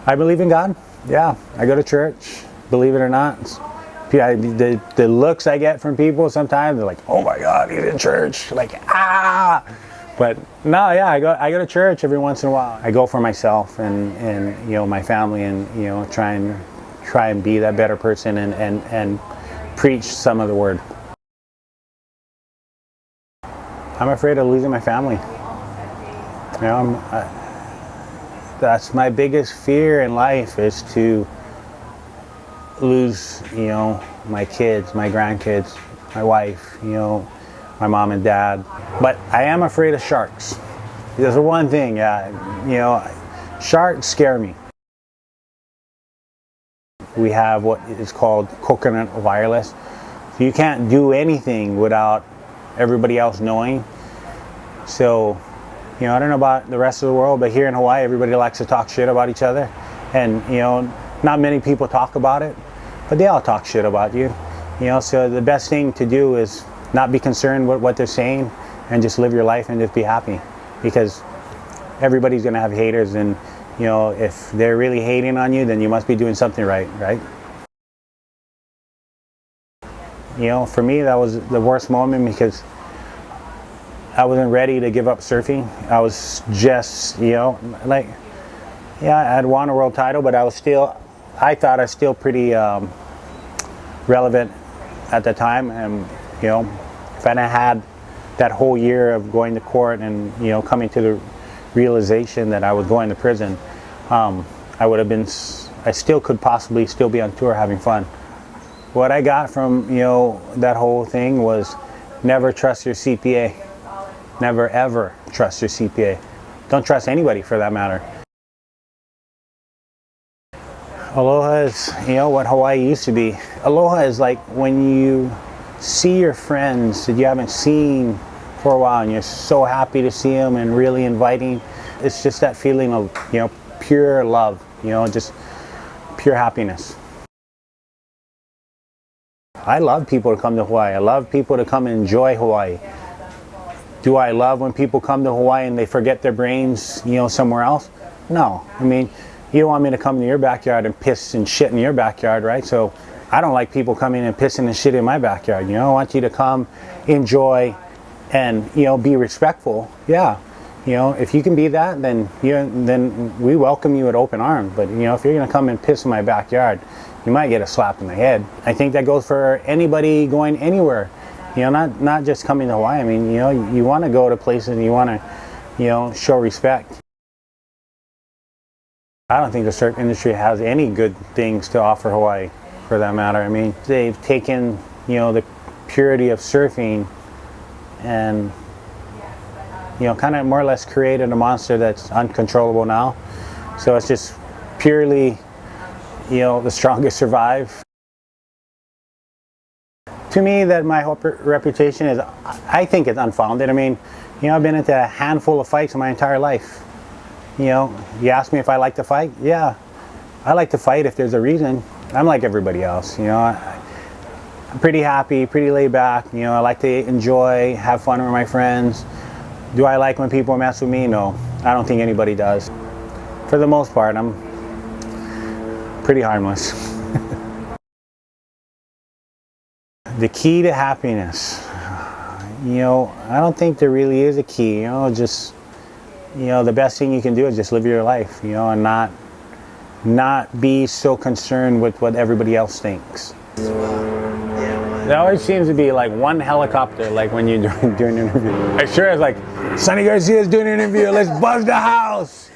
I believe in God. Yeah, I go to church, believe it or not. The looks I get from people sometimes, they're like, oh my God, he's in church. Like, ah. But no, yeah, I go to church every once in a while. I go for myself and you know, my family, and you know, try and be that better person and preach some of the word. I'm afraid of losing my family. You know, that's my biggest fear in life, is to lose, you know, my kids, my grandkids, my wife, you know, my mom and dad. But I am afraid of sharks. There's one thing, you know, sharks scare me. We have what is called coconut wireless. So you can't do anything without everybody else knowing. So, you know, I don't know about the rest of the world, but here in Hawaii, everybody likes to talk shit about each other. And, you know, not many people talk about it, but they all talk shit about you. You know, so the best thing to do is not be concerned with what they're saying and just live your life and just be happy. Because everybody's gonna have haters, and, you know, if they're really hating on you, then you must be doing something right, right? You know, for me, that was the worst moment, because I wasn't ready to give up surfing. I was just, you know, like, yeah, I had won a world title, but I thought I was still pretty relevant at the time. And, you know, if I hadn't had that whole year of going to court and, you know, coming to the realization that I was going to prison, I would have been, I still could possibly still be on tour having fun. What I got from, you know, that whole thing was never trust your CPA. Never ever trust your CPA. Don't trust anybody for that matter. Aloha is, you know, what Hawaii used to be. Aloha is like when you see your friends that you haven't seen for a while and you're so happy to see them and really inviting. It's just that feeling of, you know, pure love, you know, just pure happiness. I love people to come to Hawaii. I love people to come and enjoy Hawaii. Do I love when people come to Hawaii and they forget their brains, you know, somewhere else? No. I mean, you don't want me to come to your backyard and piss and shit in your backyard, right? So I don't like people coming and pissing and shit in my backyard. You know, I want you to come, enjoy, and, you know, be respectful. Yeah. You know, if you can be that, then we welcome you with open arms. But, you know, if you're going to come and piss in my backyard, you might get a slap in the head. I think that goes for anybody going anywhere. You know, not just coming to Hawaii. I mean, you know, you want to go to places and you want to, you know, show respect. I don't think the surf industry has any good things to offer Hawaii, for that matter. I mean, they've taken, you know, the purity of surfing and, you know, kind of more or less created a monster that's uncontrollable now. So it's just purely, you know, the strongest survive. To me, that my whole reputation is, I think it's unfounded. I mean, you know, I've been into a handful of fights in my entire life. You know, you ask me if I like to fight? Yeah, I like to fight if there's a reason. I'm like everybody else, you know. I'm pretty happy, pretty laid back. You know, I like to enjoy, have fun with my friends. Do I like when people mess with me? No, I don't think anybody does. For the most part, I'm pretty harmless. The key to happiness, you know, I don't think there really is a key. You know, just, you know, the best thing you can do is just live your life, you know, and not be so concerned with what everybody else thinks. There always seems to be like one helicopter, like when you're doing an interview. I sure it's like, Sonny Garcia's doing an interview, let's buzz the house.